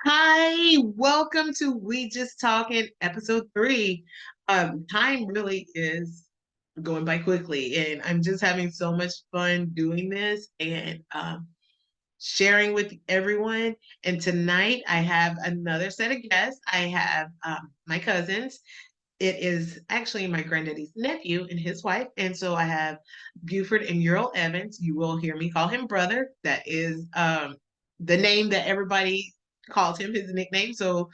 Hi, welcome to We Just Talking episode 3. Time really is going by quickly, and I'm just having so much fun doing this and sharing with everyone. And tonight I have another set of guests. I have my cousins. It is actually my granddaddy's nephew and his wife. And so I have Buford and Eural Evans. You will hear me call him brother. That is the name that everybody calls him, his nickname. So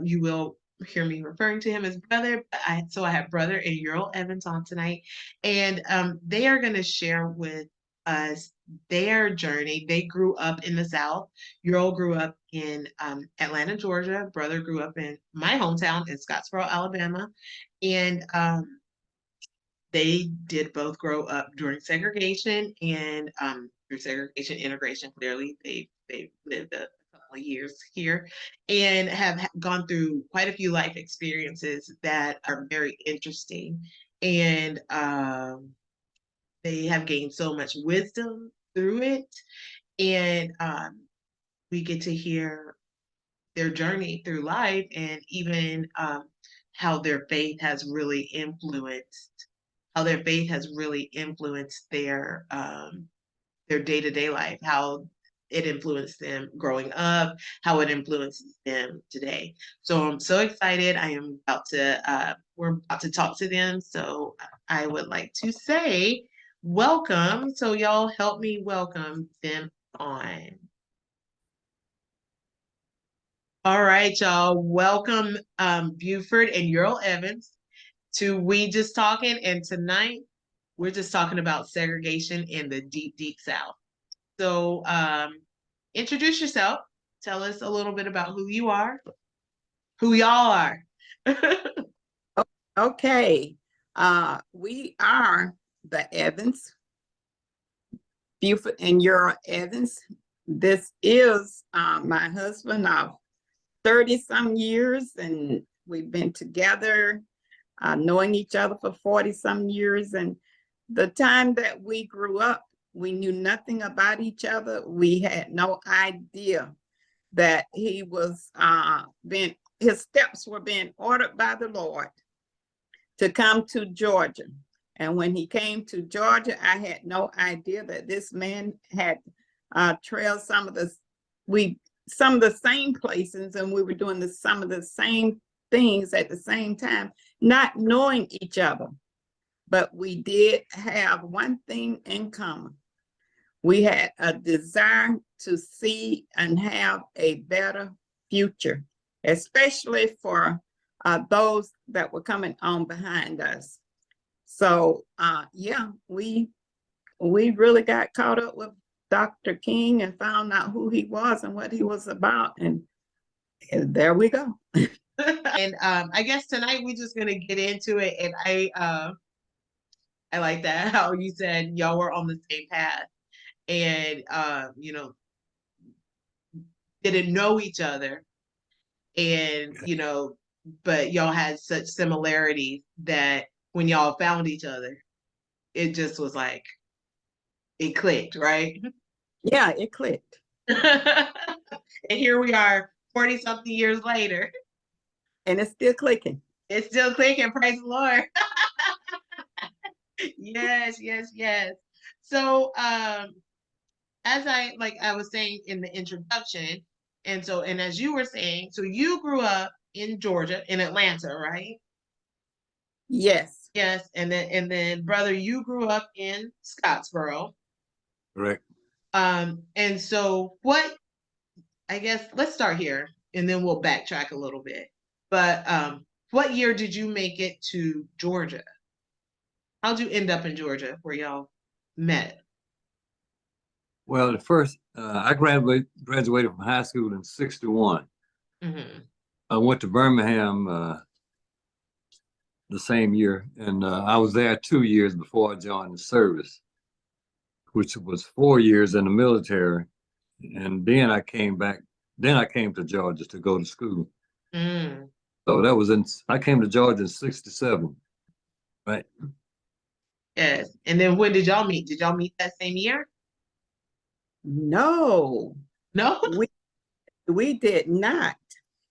you will hear me referring to him as brother. So I have brother and Eural Evans on tonight. And they are going to share with us their journey. They grew up in the South. Eural grew up in Atlanta, Georgia. Brother grew up in my hometown in Scottsboro, Alabama. And they did both grow up during segregation and through segregation integration. Clearly, they lived a couple of years here and have gone through quite a few life experiences that are very interesting. And they have gained so much wisdom through it. And we get to hear their journey through life and even how their faith has really influenced their day-to-day life, how it influenced them growing up, how it influences them today. So I'm so excited. We're about to talk to them. So I would like to say welcome. So y'all help me welcome them on. All right, y'all. Welcome, Buford and Eural Evans to We Just Talking. And tonight, we're just talking about segregation in the deep, deep South. So, introduce yourself. Tell us a little bit about who you are, who y'all are. Okay. We are the Evans, Buford and Eural Evans. This is my husband of 30 some years, and we've been together, knowing each other for 40 some years. And the time that we grew up, we knew nothing about each other. We had no idea that he was his steps were being ordered by the Lord to come to Georgia. And when he came to Georgia, I had no idea that this man had trailed some of the same places, and we were doing some of the same things at the same time, not knowing each other. But we did have one thing in common. We had a desire to see and have a better future, especially for those that were coming on behind us. So yeah, we really got caught up with Dr. King and found out who he was and what he was about, and there we go. And I guess tonight we're just gonna get into it. And I like that how you said y'all were on the same path, and didn't know each other, and but y'all had such similarities that when y'all found each other, it just was like it clicked, right? Yeah, it clicked. And here we are 40 something years later. And it's still clicking. It's still clicking, praise the Lord. Yes, yes, yes. So as I was saying in the introduction, and as you were saying, so you grew up in Georgia, in Atlanta, right? Yes. Yes, and then brother, you grew up in Scottsboro. Correct. And so I guess let's start here and then we'll backtrack a little bit. But what year did you make it to Georgia? How'd you end up in Georgia where y'all met? Well, at first, I graduated from high school in '61. Mm-hmm. I went to Birmingham the same year, and I was there 2 years before I joined the service, which was 4 years in the military. And then I came back. Then I came to Georgia to go to school. Mm. So I came to Georgia in '67, right? Yes. And then when did y'all meet? Did y'all meet that same year? No. No? We did not.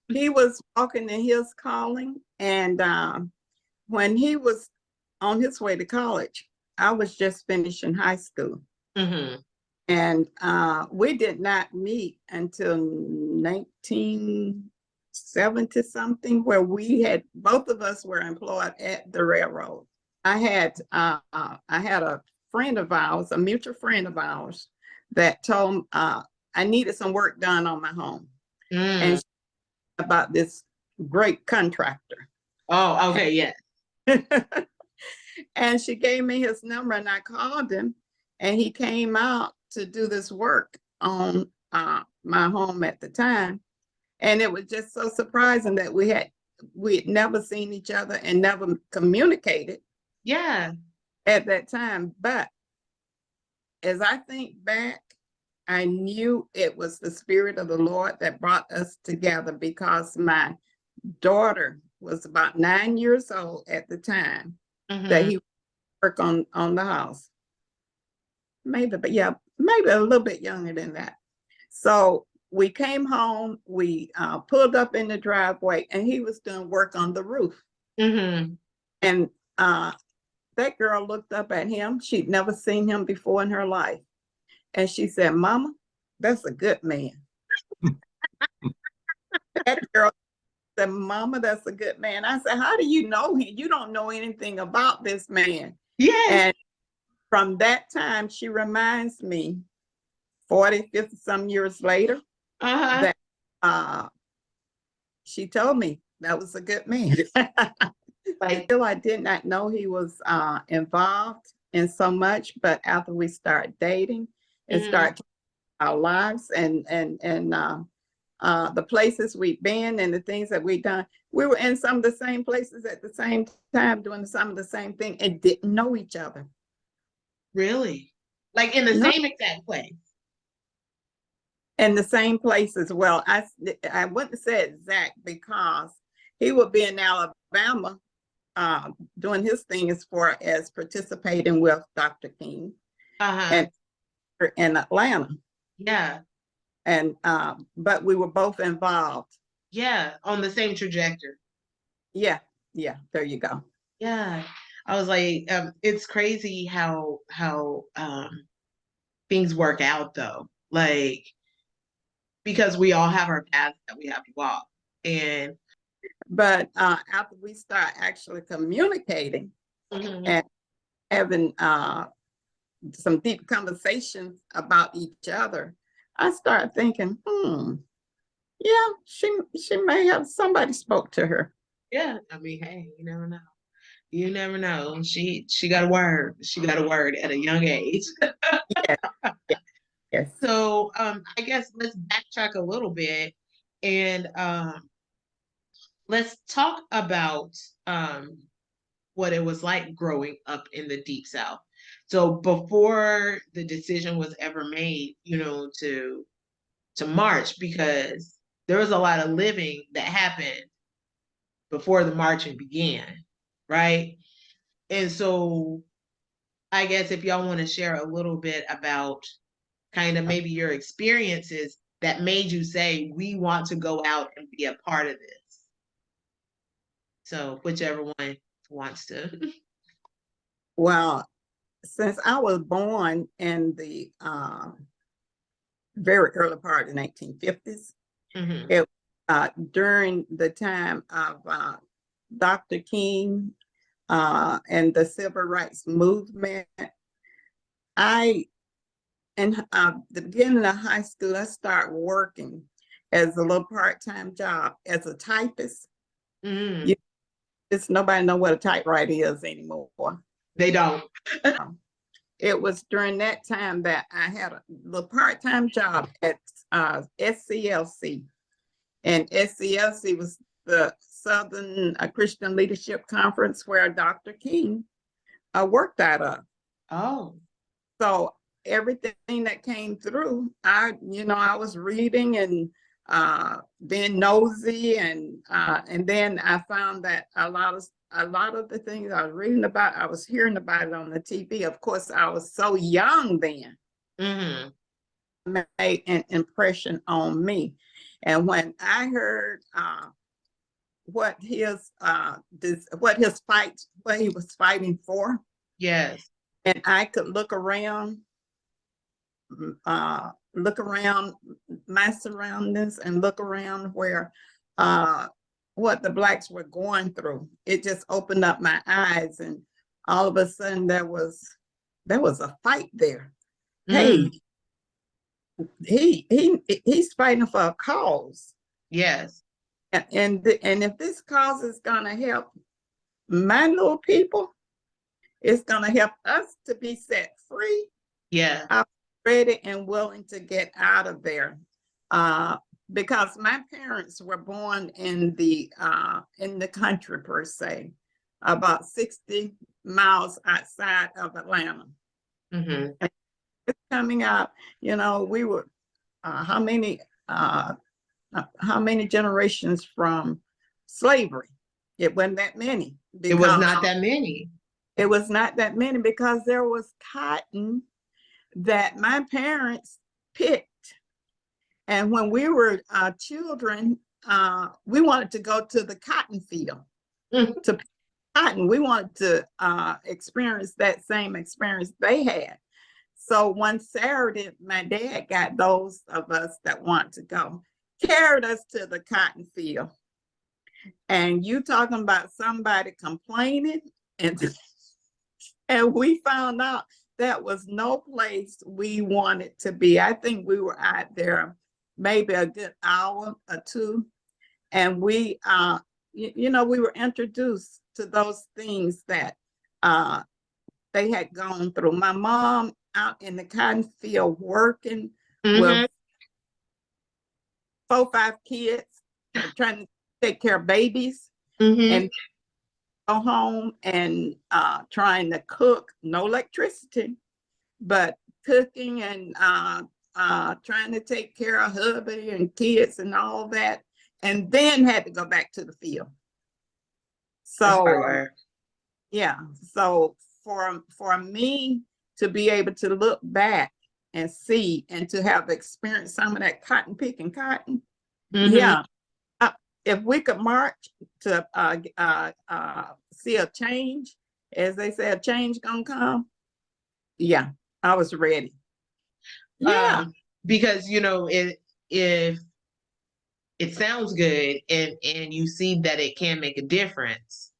He was walking in his calling, and when he was on his way to college, I was just finishing high school. Mm-hmm. And we did not meet until 1970 something, where both of us were employed at the railroad. I had a friend of ours, a mutual friend of ours, that told I needed some work done on my home, and about this great contractor. Oh, okay, yeah. And she gave me his number, and I called him, and he came out to do this work on my home at the time. And it was just so surprising that we had never seen each other and never communicated. Yeah. At that time. But as I think back, I knew it was the Spirit of the Lord that brought us together, because my daughter was about 9 years old at the time that he worked on the house. Maybe, but yeah, maybe a little bit younger than that. So we came home, we pulled up in the driveway, and he was doing work on the roof. And that girl looked up at him. She'd never seen him before in her life. And she said, "Mama, that's a good man." That girl said, "Mama, that's a good man." I said, "How do you know him? You don't know anything about this man." Yes. And from that time, she reminds me, 40, 50 some years later, that she told me that was a good man. Like, I did not know he was involved in so much, but after we started dating and start our lives and the places we've been and the things that we've done, we were in some of the same places at the same time, doing some of the same thing, and didn't know each other. Really? Like in the same exact place? In the same places. Well, I wouldn't say exact, because he would be in Alabama doing his thing as far as participating with Dr. King, and in Atlanta. Yeah. And but we were both involved. Yeah, on the same trajectory. Yeah, there you go. Yeah. I was like, it's crazy how things work out though. Like, because we all have our paths that we have to walk. But after we start actually communicating and having some deep conversations about each other, I started thinking, yeah, she may have, somebody spoke to her. Yeah, I mean, hey, you never know. You never know. She got a word. She got a word at a young age. Yes. So I guess let's backtrack a little bit, and let's talk about what it was like growing up in the Deep South. So before the decision was ever made, to march, because there was a lot of living that happened before the marching began, right? And so I guess if y'all want to share a little bit about kind of maybe your experiences that made you say, we want to go out and be a part of this. So whichever one wants to. Well, since I was born in the very early part of the 1950s, it during the time of Dr. King and the civil rights movement. In the beginning of high school, I started working as a little part-time job as a typist. Nobody know what a typewriter is anymore. They don't. It was during that time that I had a little part-time job at SCLC. And SCLC was the Southern Christian Leadership Conference, where Dr. King worked out of. Oh. So everything that came through, I was reading and being nosy, and then I found that a lot of the things I was reading about, I was hearing about it on the TV. Of course, I was so young then. Made an impression on me. And when I heard what his what he was fighting for, Yes. and I could look around my surroundings and look around where what the Blacks were going through. It just opened up my eyes, and all of a sudden there was a fight there. Mm. Hey, he's fighting for a cause. Yes. And if this cause is gonna help my little people, it's gonna help us to be set free. Yeah. I'm ready and willing to get out of there. Because my parents were born in the country per se, about 60 miles outside of Atlanta. Mm-hmm. And coming up, we were how many generations from slavery? It wasn't that many. It was not that many. It was not that many because there was cotton that my parents picked. And when we were children, we wanted to go to the cotton field to pick cotton. We wanted to experience that same experience they had. So one Saturday, my dad got those of us that want to go, carried us to the cotton field. And you talking about somebody complaining, and we found out that was no place we wanted to be. I think we were out there maybe a good hour or two, and we we were introduced to those things that they had gone through. My mom out in the cotton field working with 4 or 5 kids, trying to take care of babies, and go home and trying to cook. No electricity, but cooking and trying to take care of hubby and kids and all that, and then had to go back to the field. So yeah, so for me to be able to look back and see and to have experienced some of that cotton picking cotton, yeah, if we could march to see a change, as they say, a change gonna come, yeah, I was ready. Yeah, Because if it sounds good and you see that it can make a difference,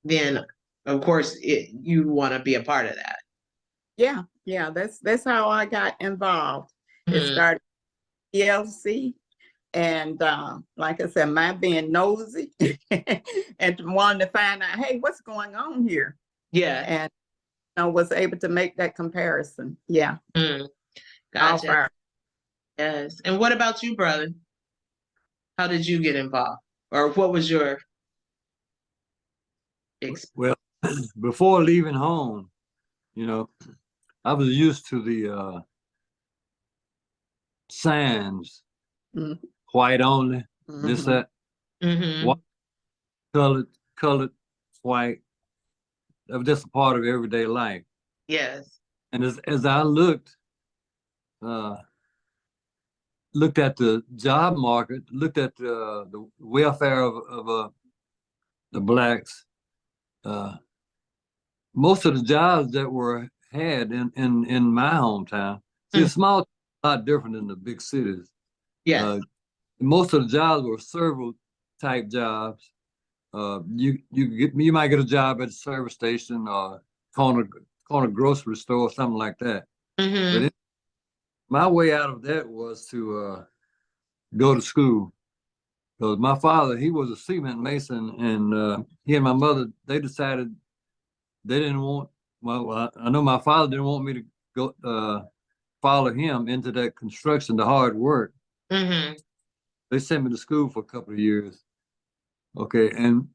then of course you want to be a part of that. yeah, that's how I got involved. It started ELC, and like I said, my being nosy and wanting to find out, hey, what's going on here? Yeah. And I was able to make that comparison. Yeah. Gotcha. Yes. And what about you, brother? How did you get involved? Or what was your experience? Well, before leaving home, I was used to the signs, white only, this, that, white, colored, white. That was just a part of everyday life. Yes. And as I looked at the job market, looked at the welfare of the Blacks, most of the jobs that were had in my hometown. See, a small a lot different than the big cities. Yes. Most of the jobs were server type jobs. You might get a job at a service station or corner grocery store or something like that. But my way out of that was to go to school, because my father, he was a cement mason, and he and my mother, they decided they didn't want. Well, I know my father didn't want me to go follow him into that construction, the hard work. They sent me to school for a couple of years. Okay, and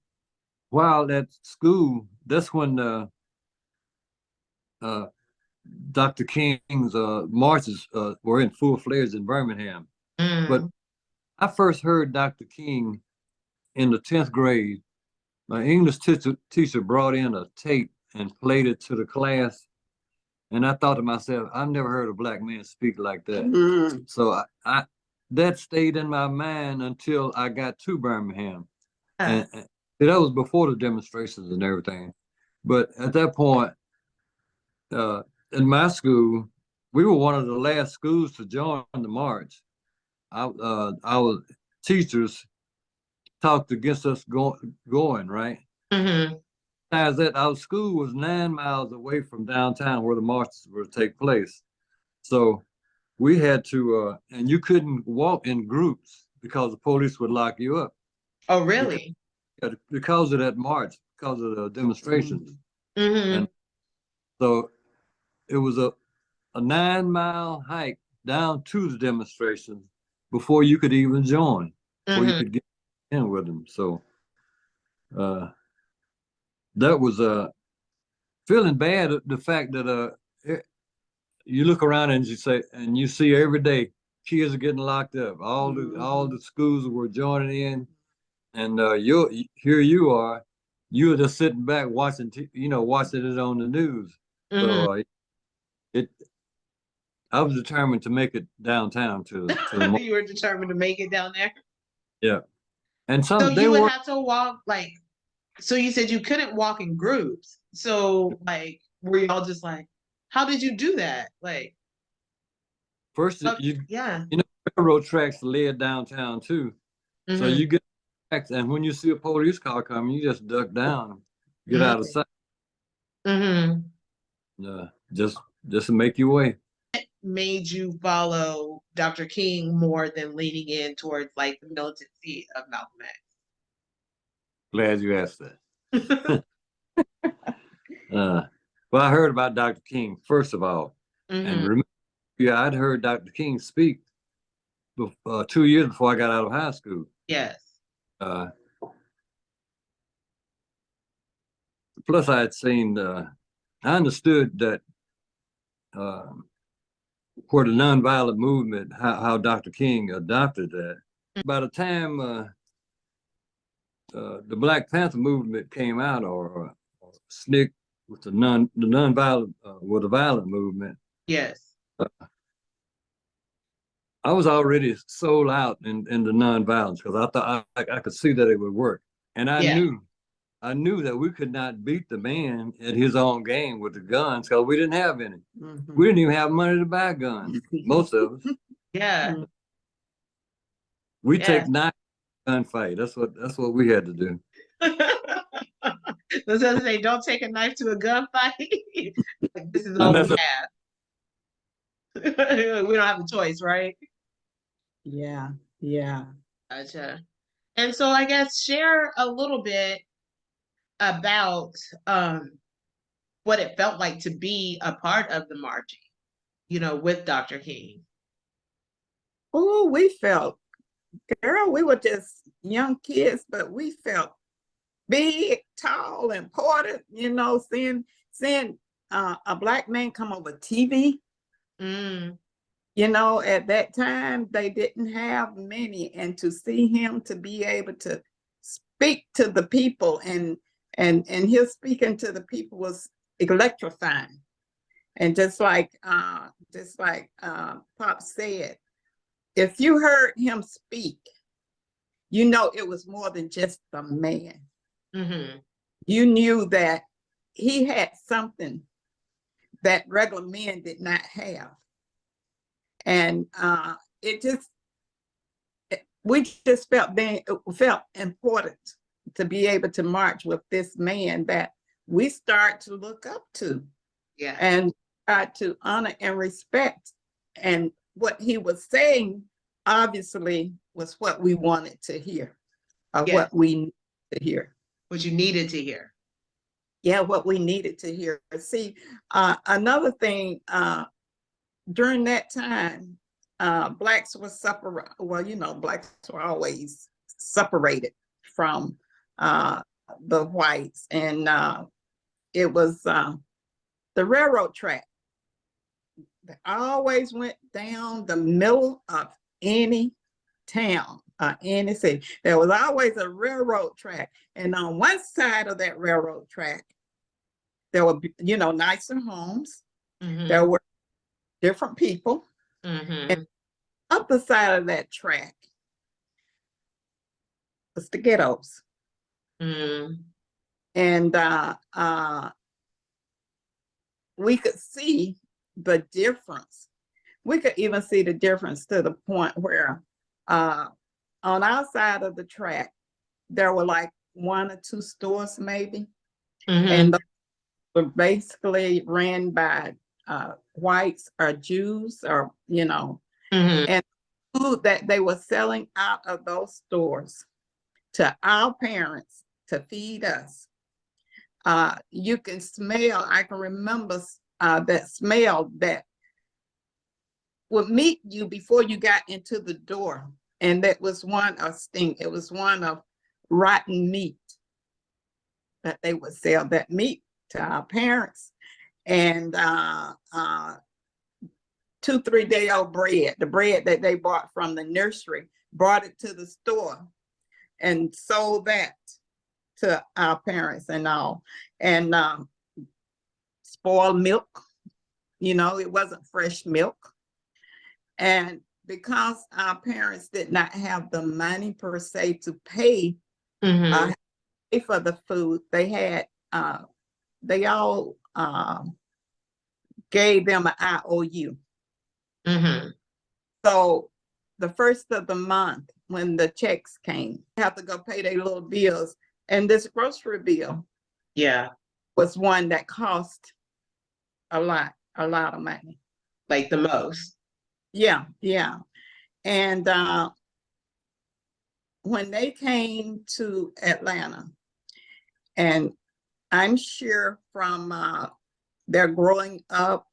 while at school, that's when Dr. King's marches were in full fledged in Birmingham. But I first heard Dr. King in the 10th grade. My English teacher brought in a tape and played it to the class. And I thought to myself, I've never heard a black man speak like that. So that stayed in my mind until I got to Birmingham. Yeah. And that was before the demonstrations and everything. But at that point, uh, in my school, we were one of the last schools to join the march. Our teachers talked against us going, right? Mm-hmm. As that our school was 9 miles away from downtown where the marches were to take place. So we had to, and you couldn't walk in groups because the police would lock you up Oh, because, really? because of that march, because of the demonstrations. Mm-hmm. And so it was a 9 mile hike down to the demonstrations before you could even join, before you Mm-hmm. could get in with them. So uh, that was feeling bad at the fact that you look around and you say and you see every day kids are getting locked up. All the schools were joining in, and here you are, you're just sitting back watching watching it on the news. Mm-hmm. So it I was determined to make it downtown to the You were determined to make it down there. yeah, and So some they you would were have to walk like, so you said you couldn't walk in groups. So like, were y'all just like, how did you do that? Like, first oh, yeah. railroad tracks led downtown too. So Mm-hmm. you get tracks, and when you see a police car coming, you just duck down, get out of Mm-hmm. sight, Mm-hmm. uh, just just to make your way. Made you follow Dr. King more than leaning in towards like the militancy of Malcolm Glad you asked that. X? Uh, well, I heard about Dr. King first of all, and Mm-hmm. remember, yeah, I'd heard Dr. King speak 2 years before I got out of high school. Yes. Uh, Plus, I had seen, I understood that uh, for the nonviolent movement, how Dr. King adopted that. By the time the Black Panther movement came out, or SNCC with the nonviolent with the violent movement, Yes. I was already sold out in the nonviolence because I thought I could see that it would work, and Yeah. I knew that we could not beat the man at his own game with the guns because we didn't have any. We didn't even have money to buy guns. Most of us. Yeah. We Yeah. take 9 gunfight. That's what we had to do. Those others say, don't take a knife to a gunfight. Like, this is all And we that's have. We don't have a choice, right? Yeah, yeah. Gotcha. And so I guess share a little bit about what it felt like to be a part of the marching, with Dr. King. Oh, we felt, girl, we were just young kids, but we felt big, tall, important, seeing a Black man come over TV. Mm, At that time, they didn't have many, and to see him to be able to speak to the people and his speaking to the people was electrifying. And just like Pop said, if you heard him speak, it was more than just a man. mm-hmm. You knew that he had something that regular men did not have. And we just felt important to be able to march with this man that we start to look up to. Yeah. And to honor and respect. And what he was saying, obviously, was what we wanted to hear, or Yes. what we needed to hear. What you needed to hear. Yeah, what we needed to hear. See, another thing, during that time, Blacks were separated. Well, Blacks were always separated from the whites. And it was the railroad track. They always went down the middle of any town, any city. There was always a railroad track. And on one side of that railroad track, there were, nicer homes. Mm-hmm. There were different people. Mm-hmm. And other side of that track was the ghettos. Mm. And we could see the difference. We could even see the difference to the point where on our side of the track, there were like 1 or 2 stores maybe. And those were basically ran by whites or Jews or, and food that they were selling out of those stores to our parents to feed us. You can smell, I can remember that smell that would meet you before you got into the door. And that was one of stink. It was one of rotten meat that they would sell that meat to our parents. And 2-3-day-old bread, the bread that they bought from the nursery, brought it to the store and sold that to our parents and all. And spoiled milk, it wasn't fresh milk. And because our parents did not have the money per se to pay for the food, they all gave them an IOU. So the first of the month, when the checks came, they have to go pay their little bills. And this grocery bill was one that cost a lot of money. Like the most. Yeah. And when they came to Atlanta, and I'm sure from their growing up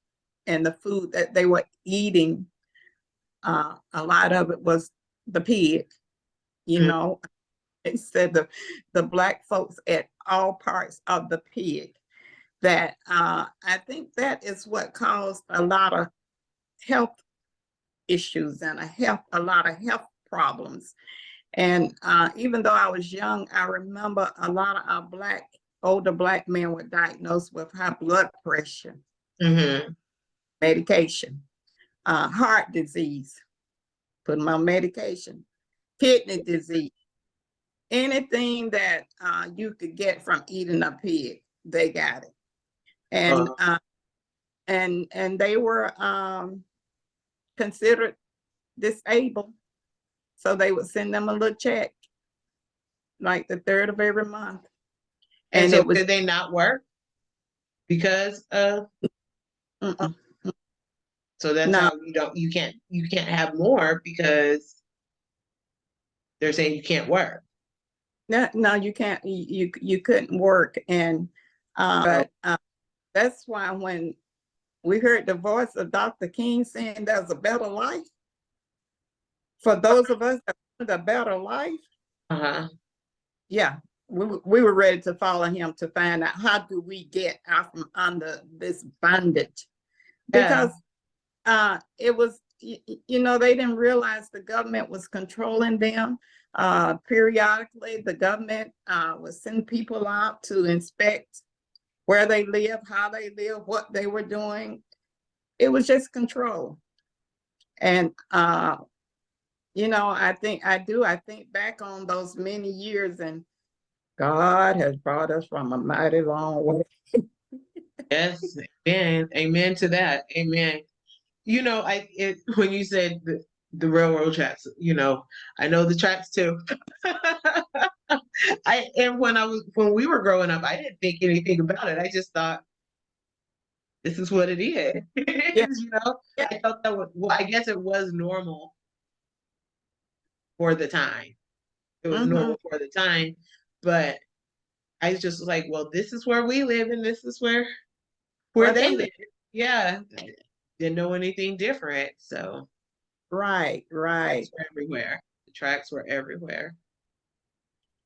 and the food that they were eating, a lot of it was the pig, They said the Black folks ate all parts of the pig. That I think that is what caused a lot of health issues and a lot of health problems. And even though I was young, I remember a lot of our older Black men were diagnosed with high blood pressure, medication, heart disease, put them on medication, kidney disease, anything that you could get from eating a pig, they got it. And and they were considered disabled. So they would send them a little check, like the 3rd of every month. And so did they not work because of? So that's how you can't have more because they're saying you can't work. No, you can't. You couldn't work, and but that's why when we heard the voice of Dr. King saying there's a better life for those of us that want a better life, yeah, we were ready to follow him to find out how do we get out from under this bondage, because it was, they didn't realize the government was controlling them. Periodically, the government would send people out to inspect where they live, how they live, what they were doing. It was just control. And, I think back on those many years, and God has brought us from a mighty long way. Yes, amen to that. Amen. When you said the railroad tracks, I know the tracks too. When we were growing up, I didn't think anything about it. I just thought this is what it is. Yeah. I thought I guess it was normal for the time. It was normal for the time, but I just was like, well, this is where we live and this is where they live. Yeah. Didn't know anything different. So right. Everywhere. The tracks were everywhere.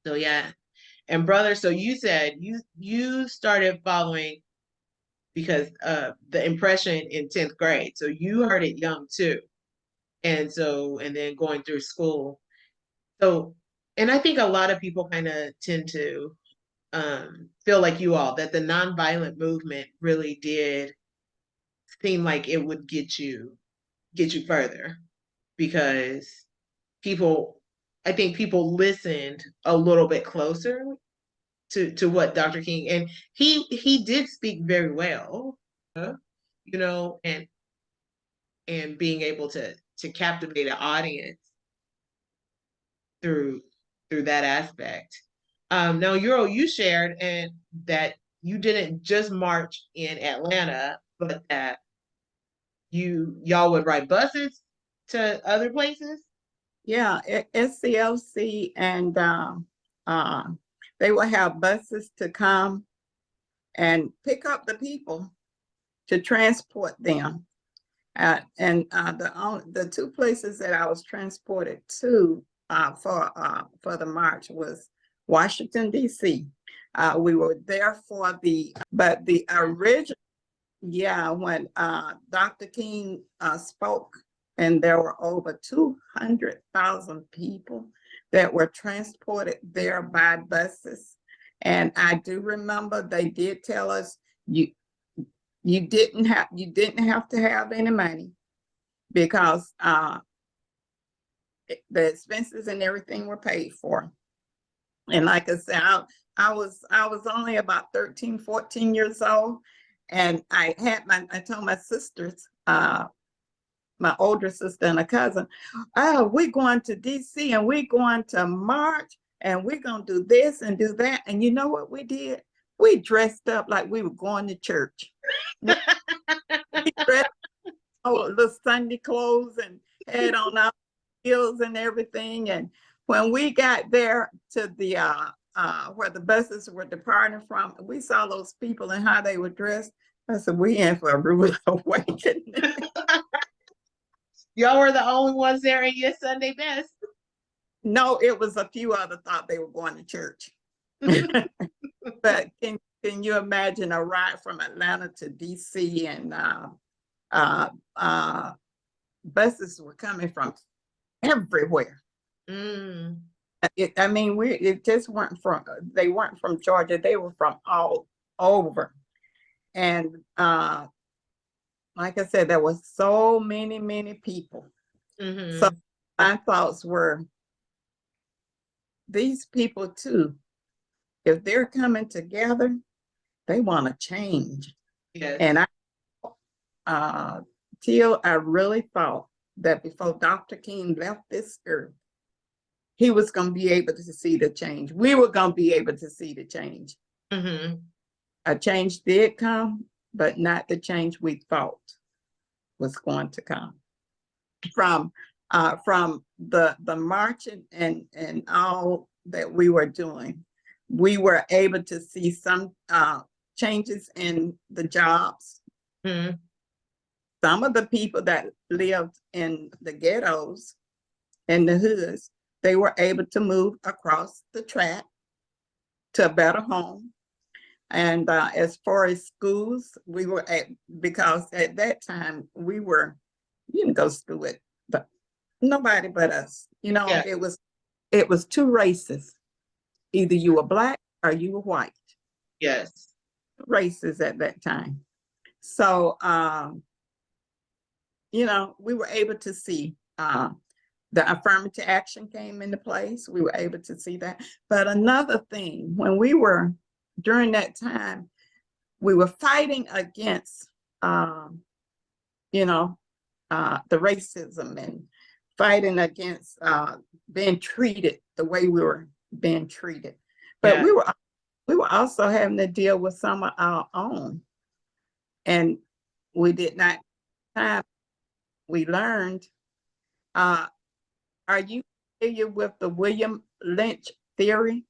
So yeah. And brother, so you said you started following because of the impression in 10th grade. So you heard it young too. And then going through school. So, and I think a lot of people kind of tend to feel like you all, that the nonviolent movement really did seem like it would get you further. because people, I think people listened a little bit closer to what Dr. King, and he did speak very well, you know, and being able to captivate an audience through that aspect. Now, Euro, you shared and that you didn't just march in Atlanta, but that y'all would ride buses to other places. Yeah, SCLC and uh, they will have buses to come and pick up the people to transport them. And the two places that I was transported to for the march was Washington, D.C. We were there but the original, yeah, when Dr. King spoke, and there were over 200,000 people that were transported there by buses. And I do remember they did tell us you didn't have to have any money because the expenses and everything were paid for. And like I said, I was only about 13, 14 years old. And I told my sisters, my older sister and a cousin, oh, we're going to DC and we're going to march and we're going to do this and do that. And you know what we did? We dressed up like we were going to church. We dressed the Sunday clothes and had on our heels and everything. And when we got there to the where the buses were departing from, we saw those people and how they were dressed. I said, we in for a rude awakening. Y'all were the only ones there in your Sunday best. No, it was a few other thought they were going to church. But can you imagine a ride from Atlanta to DC and buses were coming from everywhere. Mm. I mean, it just they weren't from Georgia, they were from all over. And like I said, there was so many people. Mm-hmm. So my thoughts were, these people too, if they're coming together, they want to change. Yes. And I really thought that before Dr. King left this earth, he was going to be able to see the change. We were going to be able to see the change. Mm-hmm. A change did come, but not the change we thought was going to come. From the marching and all that we were doing, we were able to see some changes in the jobs. Mm-hmm. Some of the people that lived in the ghettos and the hoods, they were able to move across the track to a better home. And as far as schools, we were because at that time you didn't go to school with nobody but us. You know, Yeah. it was two races. Either you were black or you were white. Yes. Races at that time. So you know, we were able to see the affirmative action came into place. We were able to see that. But another thing, when we were during that time, we were fighting against you know, the racism and fighting against being treated the way we were being treated. But Yeah. we were also having to deal with some of our own. And we did not have, we learned, are you familiar with the William Lynch theory?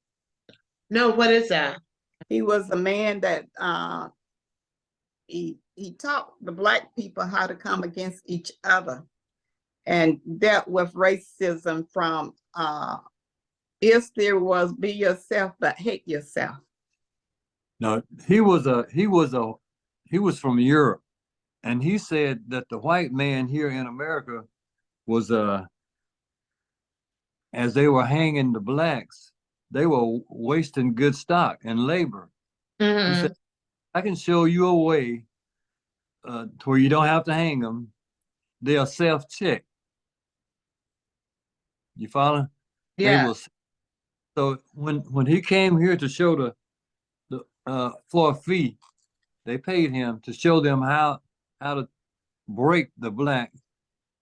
No, what is that? He was a man that he taught the Black people how to come against each other and dealt with racism from his theory was be yourself but hate yourself. No, he was from Europe, and he said that the white man here in America was as they were hanging the blacks, they were wasting good stock and labor. Mm-hmm. He said, I can show you a way to where you don't have to hang them. They'll self-check. You follow? They Yeah. will. So when he came here to show the for a fee, they paid him to show them how to break the black,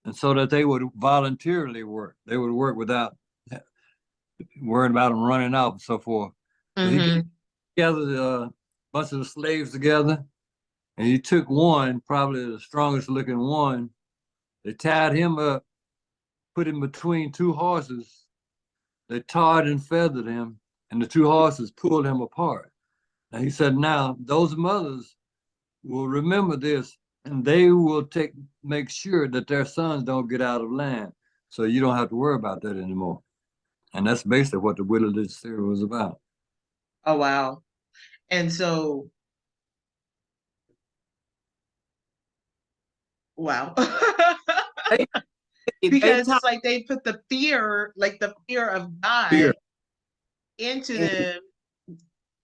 and so that they would voluntarily work. They would work without worrying about them running out and so forth. So he Mm-hmm. gathered a bunch of the slaves together, and he took one, probably the strongest looking one. They tied him up, put him between two horses. They tarred and feathered him, and the two horses pulled him apart. And he said, now those mothers will remember this, and they will make sure that their sons don't get out of line. So you don't have to worry about that anymore. And that's basically what the Willis theory was about. Oh wow. And so wow. They they Because it's talk like they put the fear, like the fear of Fear. God into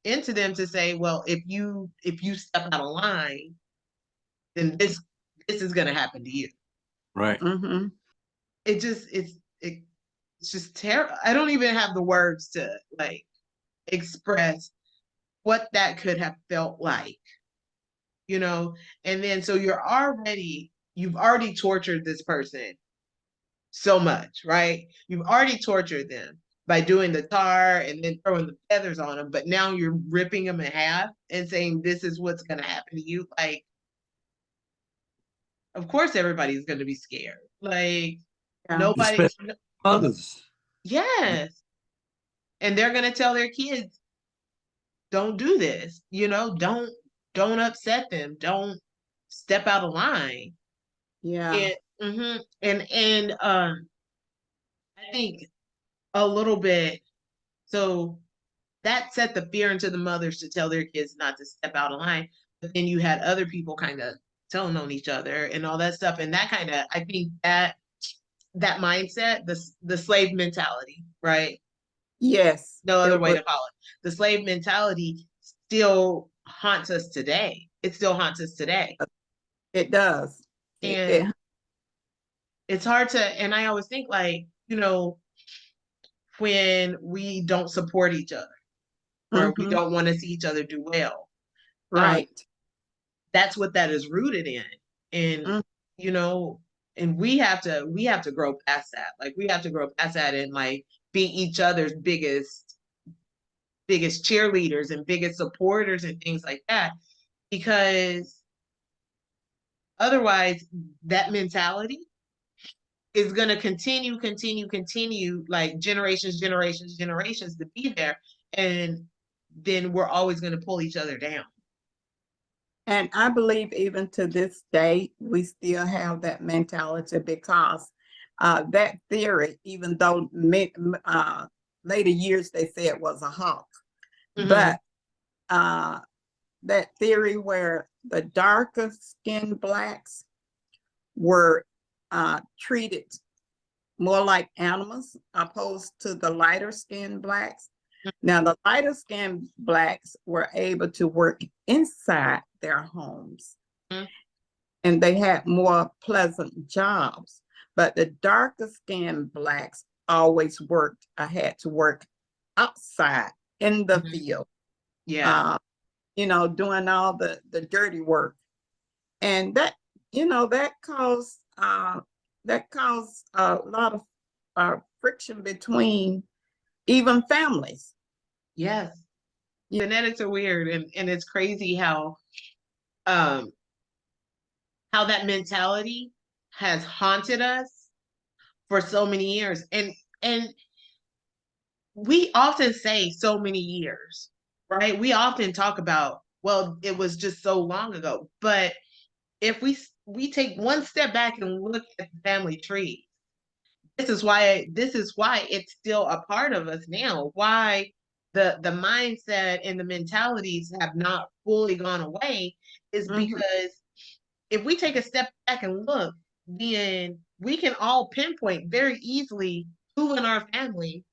and them to say, well, if you step out of line, then this is gonna happen to you. Right. mhm. It just it's just terrible. I don't even have the words to like express what that could have felt like, you know? And then so you've already tortured this person so much, right? You've already tortured them by doing the tar and then throwing the feathers on them, but now you're ripping them in half and saying this is what's going to happen to you. Like, of course, everybody's going to be scared. Like, Yeah. Especially nobody's, mothers. yes. And they're going to tell their kids, don't do this, don't upset them, don't step out of line. Yeah. And, I think a little bit, so that set the fear into the mothers to tell their kids not to step out of line. But then you had other people kind of telling on each other and all that stuff. And that kind of, I think that mindset, the slave mentality, right? Yes. No other It way was to call it. The slave mentality still haunts us today. It still haunts us today. it does. And It it's hard to, and I always think like, when we don't support each other or we mhm. don't want to see each other do well, um, Right. that's what that is rooted in. And Mm, you know and we have to grow past that, like we have to grow past that and like be each other's biggest cheerleaders and biggest supporters and things like that, because otherwise that mentality is going to continue like generations to be there, and then we're always going to pull each other down. and I believe even to this day, we still have that mentality because that theory, even though later years they say it was a hawk, Mm-hmm. but uh, that theory where the darker skinned blacks were treated more like animals opposed to the lighter skinned blacks. Now, the lighter skinned blacks were able to work inside their homes Mm-hmm. and they had more pleasant jobs. But the darker skinned blacks always had to work outside in the Mm-hmm. field, Yeah. uh, doing all the dirty work. And that caused a lot of friction between even families. Yes. Yeah. Genetics are weird, and it's crazy um how that mentality has haunted us for so many years. And we often say so many years, right? We often talk about, well, it was just so long ago. But if we take one step back and look at the family tree, this is why it's still a part of us now. Why the mindset and the mentalities have not fully gone away is Mhm. because if we take a step back and look, then we can all pinpoint very easily who in our family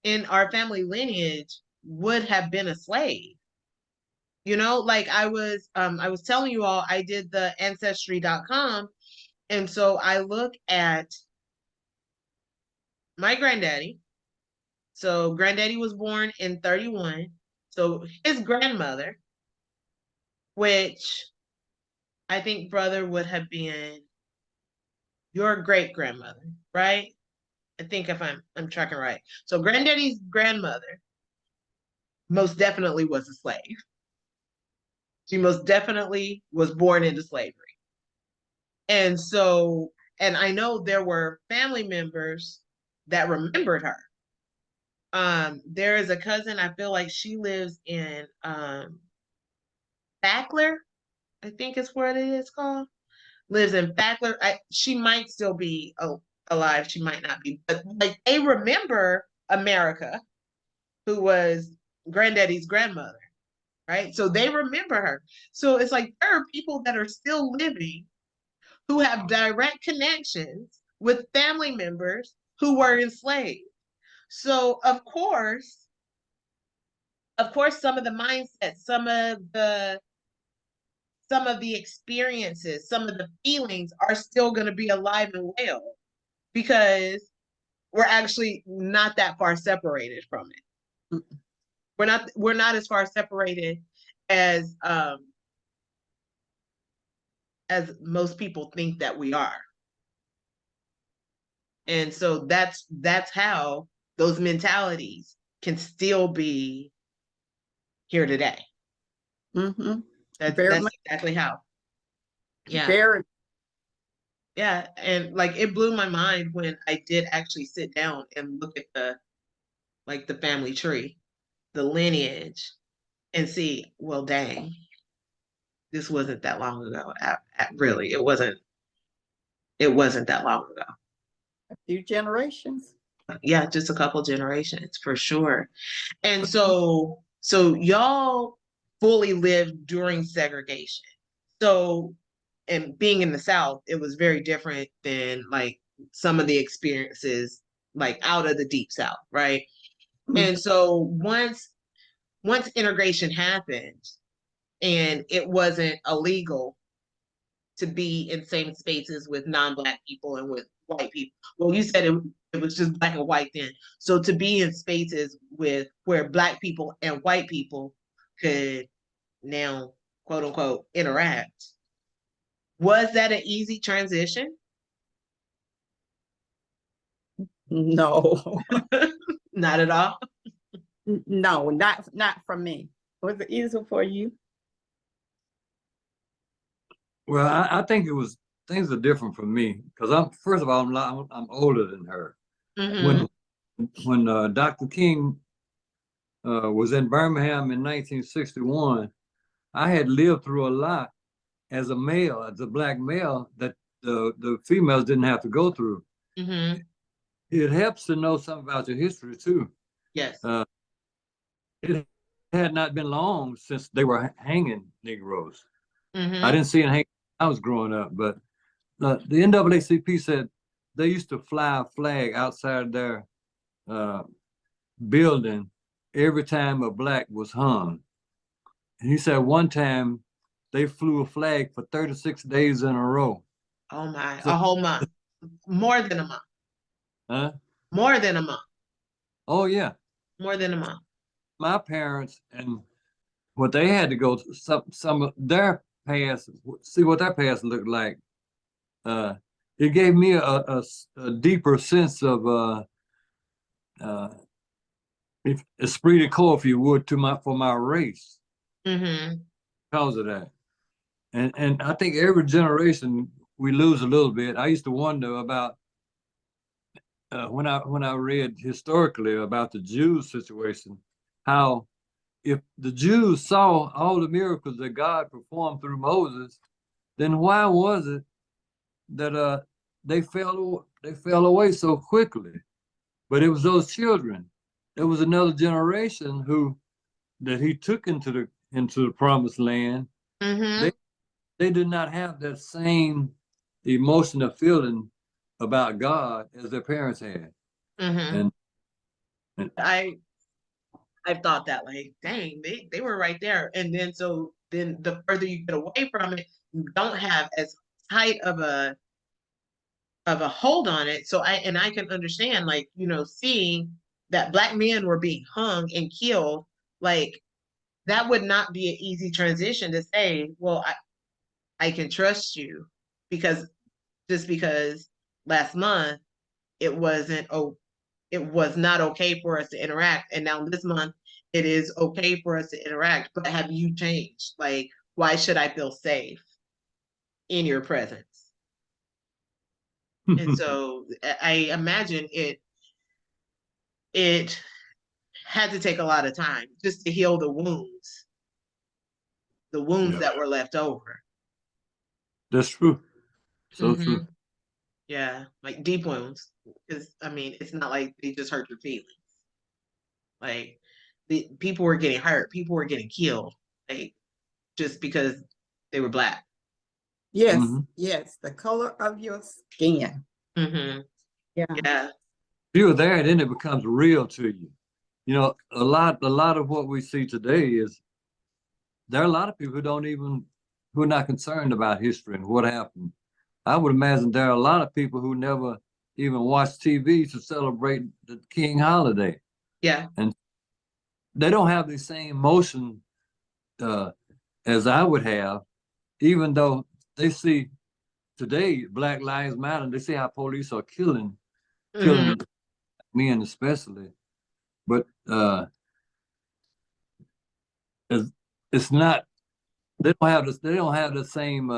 lineage would have been a slave. Like I was telling you all, I did the ancestry.com, and so I look at my granddaddy. So granddaddy was born in 31. So his grandmother, which I think brother would have been your great grandmother, right? I think if I'm tracking right. So granddaddy's grandmother most definitely was a slave. She most definitely was born into slavery. And so, and I know there were family members that remembered her. There is a cousin, I feel like she lives in Fackler, I think is where it is called. Lives in Fackler. She might still be alive, she might not be, but like they remember America, who was granddaddy's grandmother, right? So they remember her. So it's like there are people that are still living who have direct connections with family members who were enslaved. So of course, some of the mindsets, some of the experiences, some of the feelings are still going to be alive and well because we're actually not that far separated from it. We're not as far separated as most people think that we are. And so that's how those mentalities can still be here today. Mm-hmm. That's exactly how. Yeah. Very. Yeah. And like it blew my mind when I did actually sit down and look at the family tree, the lineage, and see, well, dang, this wasn't that long ago. Really, it wasn't that long ago. A few generations. Yeah, just a couple generations for sure. And so y'all fully lived during segregation. So, and being in the South, it was very different than like some of the experiences like out of the deep South, right? And so once integration happened and it wasn't illegal to be in same spaces with non-black people and with white people. Well, you said it was just black and white then. So to be in spaces with where black people and white people could now quote unquote interact. Was that an easy transition? No. Not at all. No, not for me. Was it easy for you? Well, I think it was things are different for me because I'm first of all I'm older than her. Mm-hmm. When Dr. King was in Birmingham in 1961, I had lived through a lot as a male, as a black male, that the females didn't have to go through. Mm-hmm. It helps to know something about your history too. Yes. It had not been long since they were hanging Negroes. I Mm-hmm. didn't see it hanging when I was growing up, but the NAACP said they used to fly a flag outside their uh, building every time a black was hung. And he said one time they flew a flag for 36 days in a row. Oh my, So, a whole month. More than a month. huh? More than a month. Oh yeah, More than a month. my parents and what they had to go through, some of their past, see what their past looked like. Uh, it gave me a deeper sense of uh, esprit de corps, if you would, for my race Mm-hmm. because of that. And I think every generation we lose a little bit. I used to wonder about when I read historically about the Jews situation, how if the Jews saw all the miracles that God performed through Moses, then why was it that they fell away so quickly? But it was those children. There was another generation who that he took into the promised land. Mm-hmm. They they did not have that same emotional feeling about God as their parents had. Mm-hmm. And, and I've thought that like, dang, they were right there. And then so then the further you get away from it, you don't have as tight of a of a hold on it. So I can understand, like, seeing that Black men were being hung and killed, like that would not be an easy transition to say, well, I can trust you because just because last month it wasn't, oh, it was not okay for us to interact, and now this month it is okay for us to interact, but have you changed? Like, why should I feel safe in your presence? And so I imagine it had to take a lot of time just to heal the wounds Yeah, that were left over. that's true. So Hmm. true. Yeah, like deep wounds. Because I mean, it's not like they just hurt your feelings. Like the people were getting hurt, people were getting killed, like just because they were Black. Yes, Hmm. yes, the color of your skin. Hmm. Yeah. Yeah. If you're there, then it becomes real to you. A lot of what we see today is there are a lot of people who are not concerned about history and what happened. I would imagine there are a lot of people who never even watch TV to celebrate the King holiday, Yeah. and they don't have the same emotion uh, as I would have, even though they see today Black Lives Matter. They see how police are Hmm. killing men especially, but it's, it's not. They don't have the same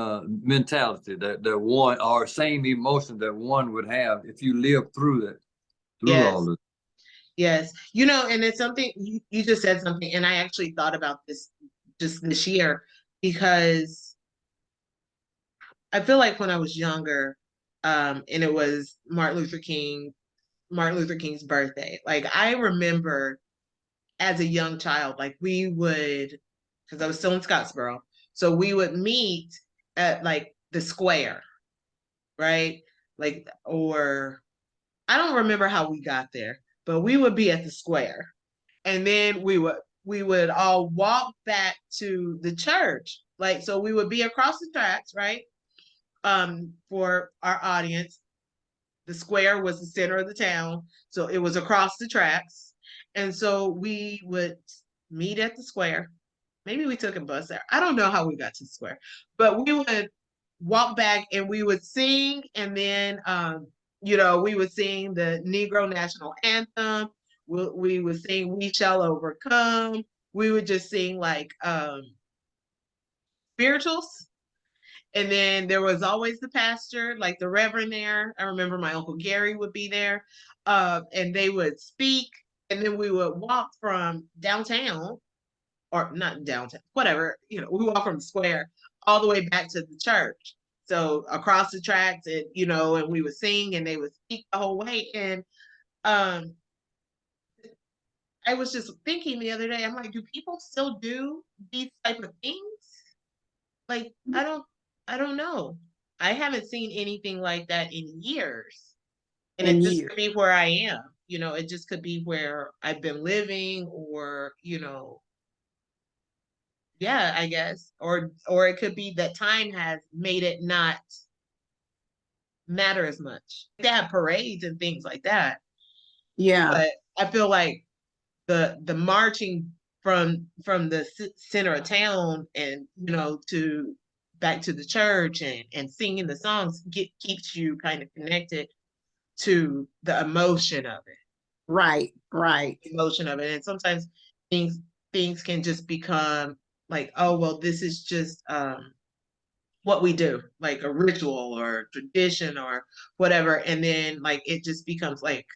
mentality that one or same emotion that one would have if you live through all Yes. this. Yes. And it's something you just said something, and I actually thought about this just this year because I feel like when I was younger, and it was Martin Luther King's birthday. Like I remember as a young child, like we would, because I was still in Scottsboro, so we would meet at like the square, right? Like, or I don't remember how we got there, but we would be at the square, and then we would all walk back to the church. Like, so we would be across the tracks, right? For our audience, the square was the center of the town, so it was across the tracks. And so we would meet at the square. Maybe we took a bus there. I don't know how we got to the square, but we would walk back and we would sing, and then we would sing the Negro National Anthem. We would sing "We Shall Overcome." We would just sing like spirituals. And then there was always the pastor, like the reverend there. I remember my Uncle Gary would be there. And they would speak. And then we would walk from downtown, or not downtown, whatever, we walk from the square all the way back to the church. So across the tracks, and we would sing and they would speak the whole way. And um, I was just thinking the other day, I'm like, do people still do these type of things? Like, I don't know. I haven't seen anything like that in years. And it In just years. could be where I am. It just could be where I've been living, or, yeah, I guess. Or it could be that time has made it not matter as much. They have parades and things like that. Yeah. But I feel like the marching from the center of town, and to back to the church, and singing the songs keeps you kind of connected to the Right. Right. emotion of it. And sometimes things can just become like, oh well, this is just what we do, like a ritual or tradition or whatever, and then like it just becomes like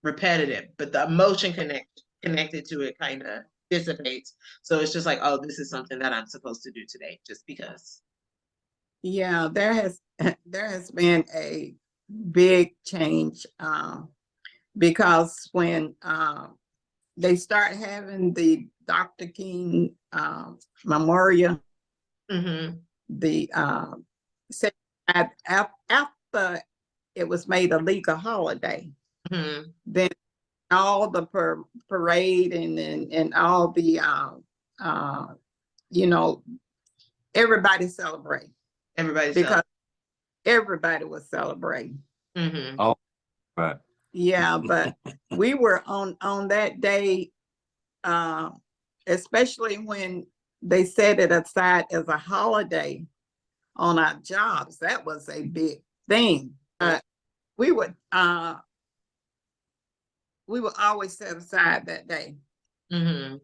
repetitive, but the emotion connected to it kind of dissipates. So it's just like, oh, this is something that I'm supposed to do today just because. Yeah. There has been a big change because when they start having the Dr. King memorial, Mm-hmm. the after it was made a legal holiday, Mm-hmm. then all the parade and all the uh, you know everybody celebrate Everybody's because self. everybody was celebrating. Mhm. Oh, right. Yeah, but we were on that day, especially when they set it aside as a holiday on our jobs. That was a big thing. We would always set aside that day. Mhm.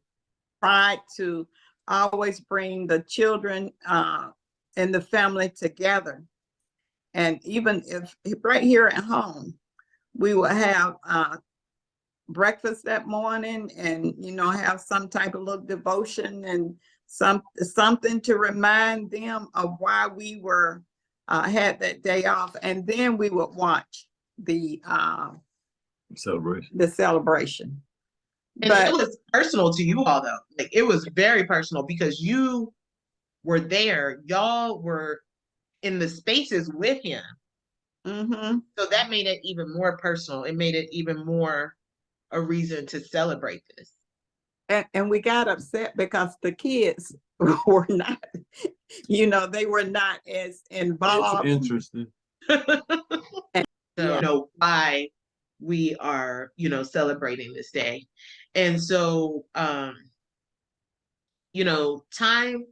Tried to always bring the children and the family together. And even if right here at home, we would have breakfast that morning and, you know, have some type of little devotion and something to remind them of why we were had that day off. And then we would watch the Celebration. celebration. And But it was personal to you all, though. Like, it was very personal because you were there. Y'all were in the spaces with him. mhm. So that made it even more personal. It made it even more a reason to celebrate this. And we got upset because the kids were not, you know, they were not as It's involved. interesting. So, Yeah. know why we are, celebrating this day. And so, time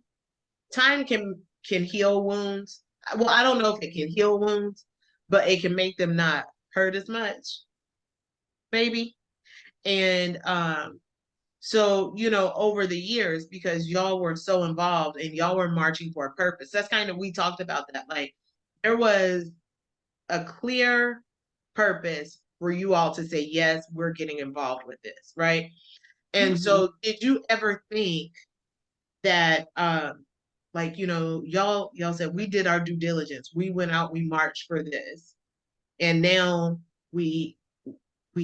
can heal wounds. Well, I don't know if it can heal wounds, but it can make them not hurt as much, maybe. And so, over the years, because y'all were so involved and y'all were marching for a purpose, that's kind of, we talked about that. Like, there was a clear purpose for you all to say, yes, we're getting involved with this, right? And so, did you ever think that, like, y'all said, we did our due diligence, we went out, we marched for this, and now we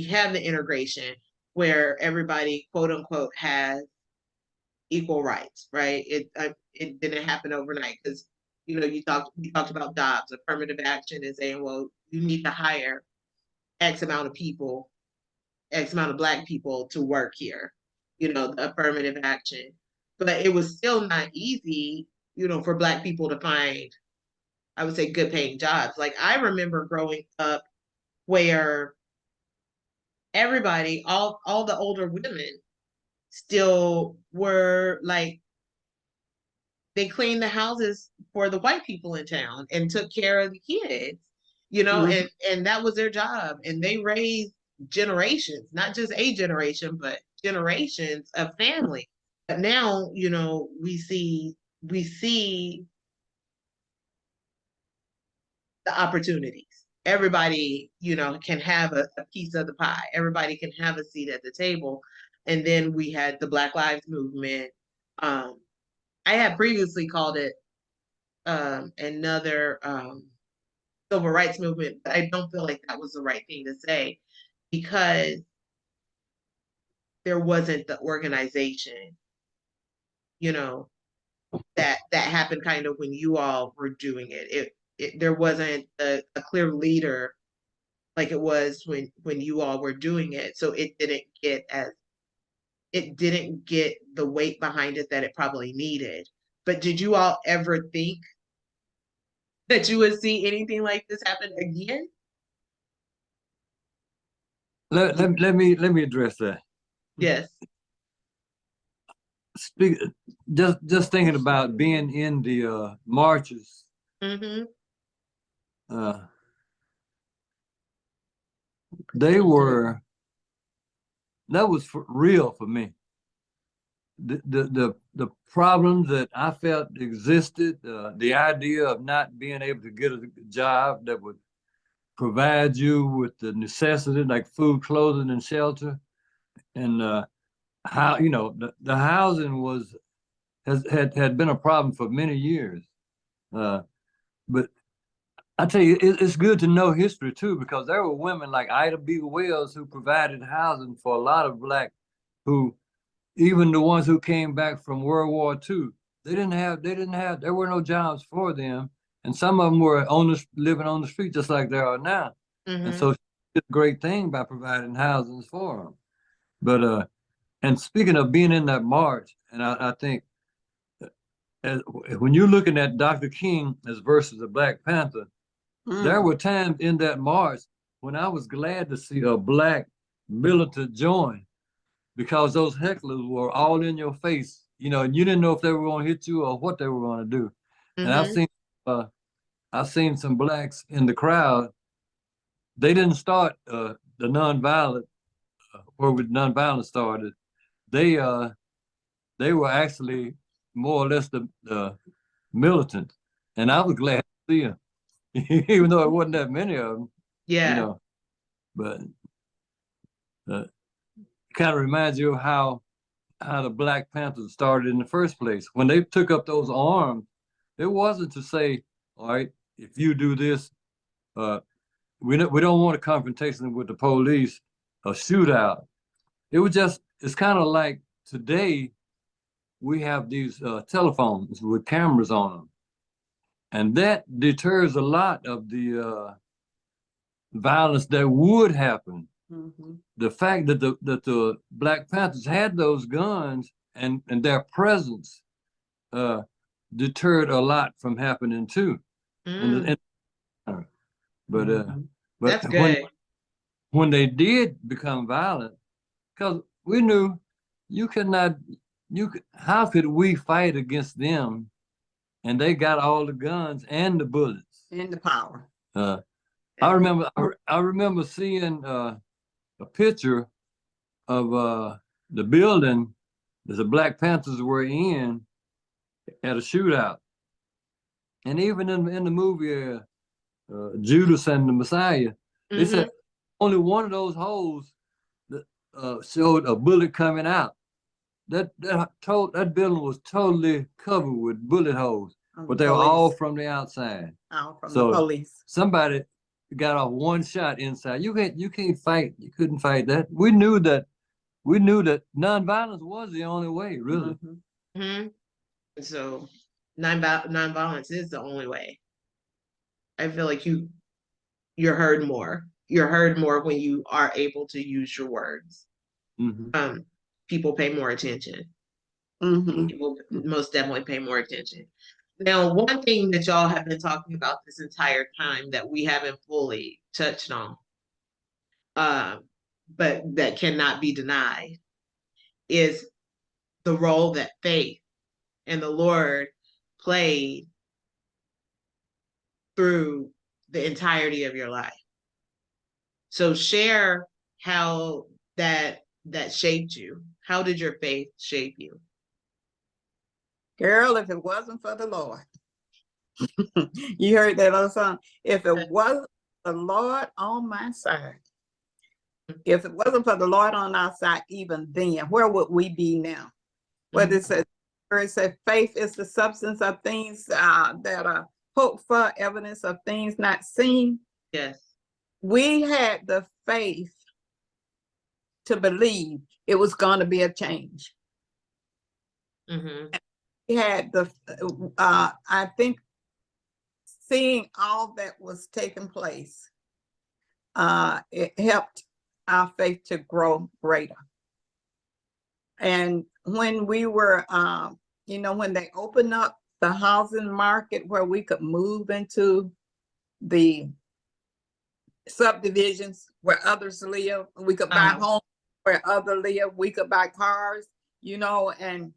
have the integration where everybody, quote unquote, has equal rights, right? It didn't happen overnight because you talked about jobs. Affirmative action is saying, well, you need to hire X amount of people, X amount of Black people to work here. The affirmative action, but it was still not easy, for Black people to find, I would say, good paying jobs. Like, I remember growing up where everybody, all the older women still were like, they cleaned the houses for the white people in town and took care of the kids, and that was their job. And they raised generations, not just a generation, but generations of family. But now, we see the opportunities. Everybody, can have a piece of the pie. Everybody can have a seat at the table. And then we had the Black Lives Movement. I had previously called it another civil rights movement, but I don't feel like that was the right thing to say because there wasn't the organization, that happened kind of when you all were doing it. There wasn't a clear leader like it was when you all were doing it. So it didn't get the weight behind it that it probably needed. But did you all ever think that you would see anything like this happen again? Let me address that. Yes. Speak just thinking about being in the marches. Mm-hmm. They were, that was real for me. The problems that I felt existed, the idea of not being able to get a job that would provide you with the necessity like food, clothing, and shelter, and how the housing had been a problem for many years. But I tell you, it's good to know history too, because there were women like Ida B. Wells who provided housing for a lot of Black who, even the ones who came back from World War II, there were no jobs for them. And some of them were living on the street just like they are now. Mm-hmm. And so she did a great thing by providing housing for them. But, and speaking of being in that march, and I think when you're looking at Dr. King as versus the Black Panther, There were times in that march when I was glad to see a black militant join because those hecklers were all in your face, and you didn't know if they were going to hit you or what they were going to do. And uh, I've seen some blacks in the crowd. They didn't start the nonviolent where nonviolence started. They they were actually more or less the militant, and I was glad to see them, even though it wasn't that many of them, Yeah. But it kind of reminds you of how the Black Panthers started in the first place. When they took up those arms, it wasn't to say, all right, if you do this, we don't want a confrontation with the police, a shootout. It was just, it's kind of like today we have these telephones with cameras on them. And that deters a lot of the violence that would happen. The fact that the Black Panthers had those guns and their presence deterred a lot from happening too. But That's good. when they did become violent, because we knew how could we fight against them, and they got all the guns and the bullets and the power. I remember seeing a picture of the building that the Black Panthers were in at a shootout, and even in the movie Judas and the Messiah, they said only one of those holes that showed a bullet coming out. That building was totally covered with bullet holes, but they were all from the outside. All from the police. Somebody got off one shot inside. You can't fight. You couldn't fight that. We knew that nonviolence was the only way, really. So nonviolence is the only way. I feel like you're heard more. You're heard more when you are able to use your words. People pay more attention. People most definitely pay more attention. Now, one thing that y'all have been talking about this entire time that we haven't fully touched on, but that cannot be denied, is the role that faith and the Lord played through the entirety of your life. So share how that shaped you. How did your faith shape you? Girl, if it wasn't for the Lord. You heard that other song? If it wasn't the Lord on my side, if it wasn't for the Lord on our side, even then, where would we be now? What it says, where it said, faith is the substance of things that are hoped for, evidence of things not seen. Yes. We had the faith to believe it was going to be a change. We had I think, seeing all that was taking place, it helped our faith to grow greater. And when we were, when they opened up the housing market where we could move into the subdivisions where others live, we could buy homes where others live, we could buy cars, and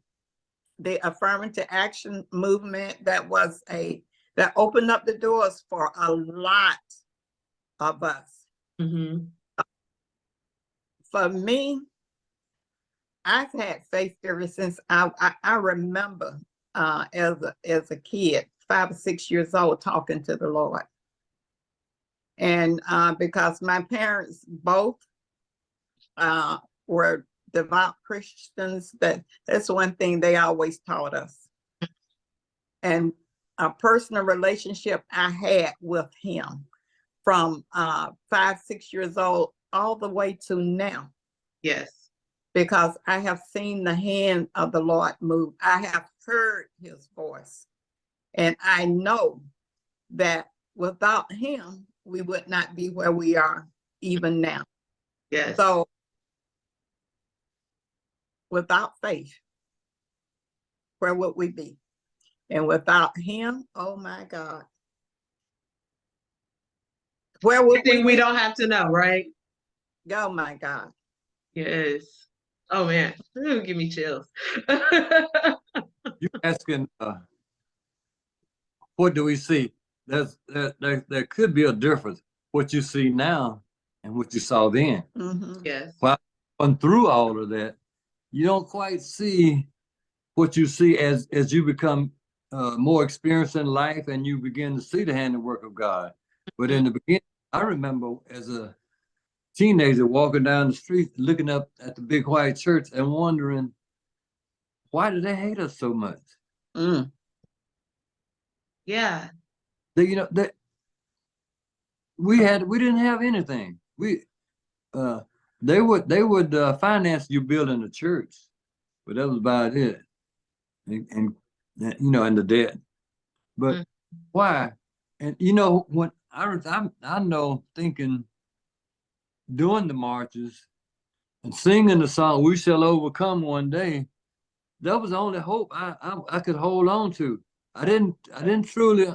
the affirmative action movement that opened up the doors for a lot of us. For me, I've had faith ever since I remember as a kid, 5 or 6 years old, talking to the Lord. And because my parents both were devout Christians, that's one thing they always taught us. And a personal relationship I had with him from 5, 6 years old all the way to now. Yes. Because I have seen the hand of the Lord move. I have heard his voice. And I know that without him, we would not be where we are even now. Yes. So without faith, where would we be? And without him, oh my God. Where would Thing we be? don't have to know, right? Oh my God. Yes. Oh man, ooh, give me chills. You asking, what do we see? There could be a difference. What you see now and what you saw then. Mm-hmm. Yes. Well, going through all of that, you don't quite see what you see as you become more experienced in life and you begin to see the handiwork of God. But in the beginning, I remember as a teenager walking down the street, looking up at the big white church and wondering, why do they hate us so much? Mm. Yeah. That we didn't have anything. Uh, they would finance you building a church, but that was about it. And and the debt. But Mm. why? And when I know thinking doing the marches and singing the song "We Shall Overcome One Day," that was the only hope I could hold on to. I didn't truly.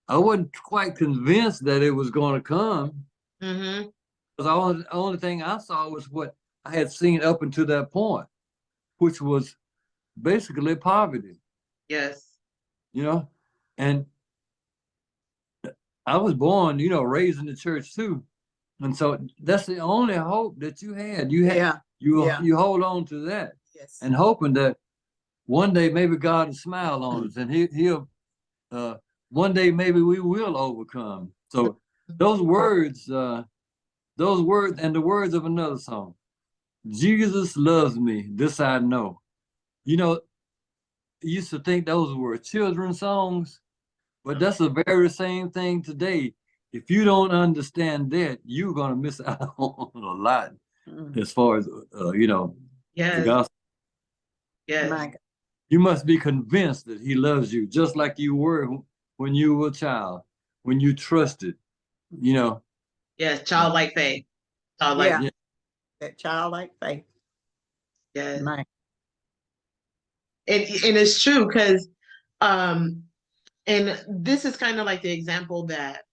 I wasn't quite convinced that it was going to come. Mm-hmm. Because the only thing I saw was what I had seen up until that point, which was basically poverty. Yes. You know, and I was born, raised in the church too. And so that's the only hope that you had. Yeah. You Yeah. you hold on to that Yes. and hoping that one day maybe God will smile on us and he'll one day maybe we will overcome. So those words and the words of another song. Jesus loves me, this I know. You know, I used to think those were children's songs, but that's the very same thing today. If you don't understand that, you're gonna miss out on a lot Mm. as far as the Yes. gospel. Yes. My God. You must be convinced that he loves you, just like you were when you were a child, when you trusted. You know, Yes. Childlike faith. Childlike. Yeah. yeah, That childlike faith. Yes. My. And it's true because um and this is kind of like the example that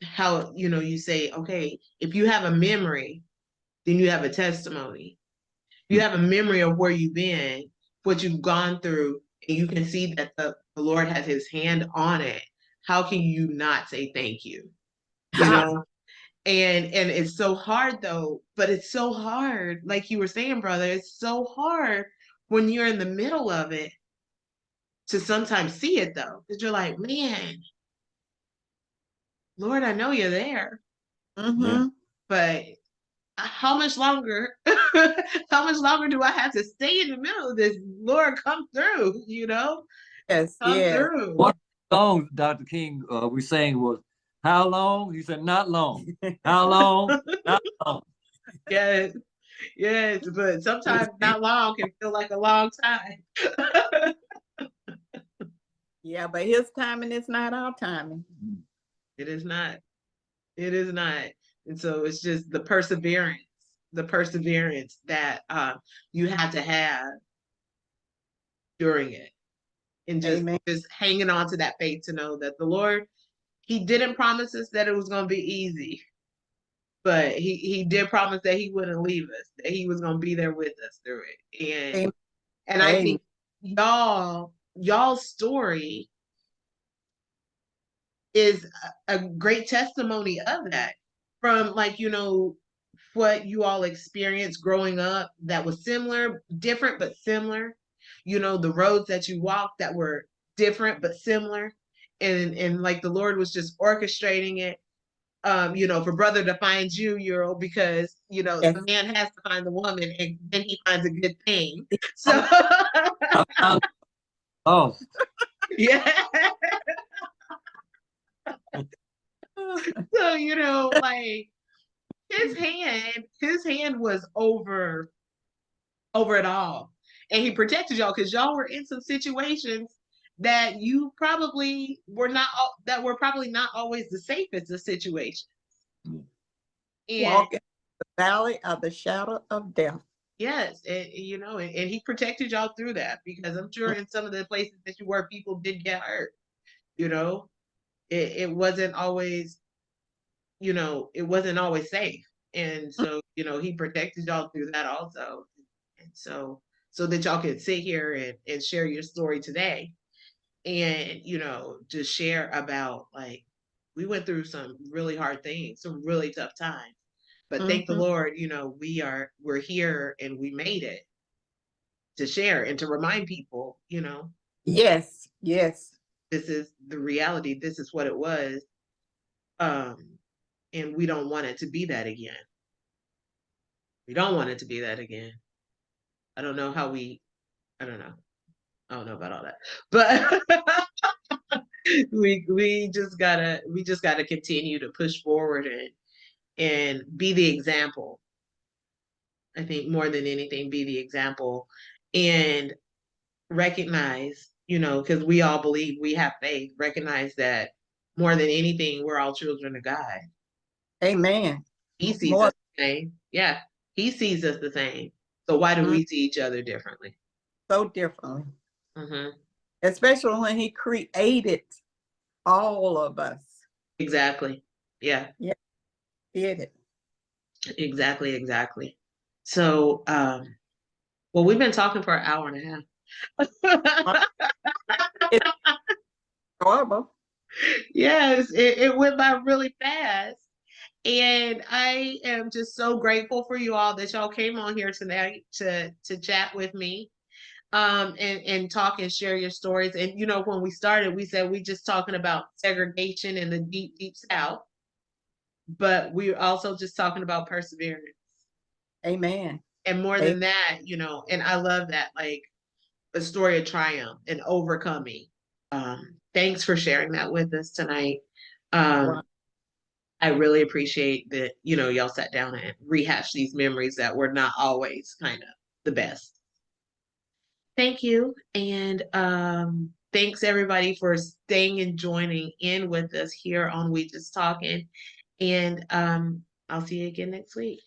how you say, okay, if you have a memory, then you have a testimony. You have a memory of where you've been, what you've gone through, and you can see that the Lord has his hand on it. How can you not say thank you? You Ha. know? And it's so hard though, but it's so hard, like you were saying, brother, it's so hard when you're in the middle of it to sometimes see it though. Because you're like, man, Lord, I know you're there. yeah. Mm-hmm. But how much longer how much longer do I have to stay in the middle of this? Lord, come through, Yes. come Yes. through. One song Dr. King we sang was "How long?" He said, "Not long." How long? Not long. Yes, yes, but sometimes not long can feel like a long time. Yeah, but his timing is not our timing. It is not. It is not. And so it's just the perseverance that you have to have during it, and just Amen. just hanging on to that faith to know that the Lord, he didn't promise us that it was going to be easy, but he did promise that he wouldn't leave us, that he was going to be there with us through it. and Amen. and I Amen. think y'all's story is a great testimony of that, from like what you all experienced growing up that was similar, different but similar, the roads that you walked that were different but similar, and like the Lord was just orchestrating it, for brother to find you, because Yes. the man has to find the woman, and then he finds a good thing. So Oh, yeah. So like his hand was over it all, and he protected y'all because y'all were in some situations that you probably were not that were probably not always the safest of situations. And Walk in the valley of the shadow of death. yes, and he protected y'all through that, because I'm sure in some of the places that you were, people did get hurt, you know it wasn't always, it wasn't always safe. And so, he protected y'all through that also. And so that y'all could sit here and share your story today and, just share about like, we went through some really hard things, some really tough times. But thank the Mhm. Lord, we're here and we made it to share and to remind people, Yes, yes. this is the reality, this is what it was. Um, and we don't want it to be that again. We don't want it to be that again. I don't know how we, I don't know. I don't know about all that. But we just gotta continue to push forward and be the example. I think more than anything, be the example and recognize, because we all believe, we have faith, recognize that more than anything, we're all children of God. Amen. He sees More us the same. Yeah, he sees us the same. So why do mm, we see each other differently? so differently, Hmm. especially when he created all of us. Exactly. Yeah, Yeah, did it. exactly, exactly. So, well, we've been talking for an hour and a Uh, half. It's horrible. Yes, it went by really fast. And I am just so grateful for you all that y'all came on here tonight to chat with me, and talk and share your stories. And when we started, we said we just talking about segregation in the deep, deep South, but we're also just talking about perseverance. Amen. And more A- than that, and I love that, like a story of triumph and overcoming. Thanks for sharing that with us tonight. Um, well, I really appreciate that, y'all sat down and rehashed these memories that were not always kind of the best. Thank you. And thanks everybody for staying and joining in with us here on We Just Talking. And I'll see you again next week.